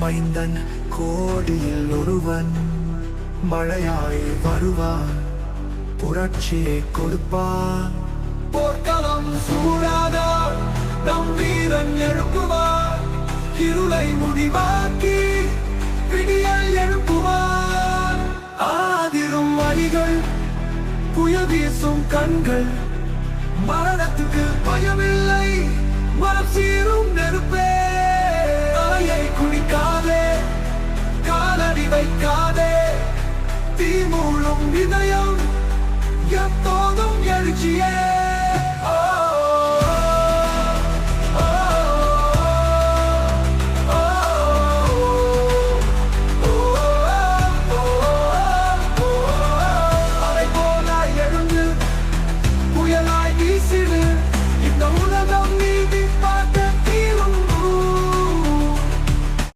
மைந்தன் கோடியில் ஒருவன் மழையாய் வருவான், புரட்சியை கொடுப்பான். போர்க்களம் சூடாதால் நம் வீரன் எழுப்புவார், இருளை முடிவாக்கி விடியல் எழுப்புவார். ஆதிரும் அடிகள், புயல் வீசும் கண்கள், மரணத்துக்கு பயமில்லை, மனம் சீரும் நெருப்பே. தலையை குனிக்காதே, காலடி வைக்காதே, தீ மூழும் இதயம் எப்போதும் எழுச்சியே.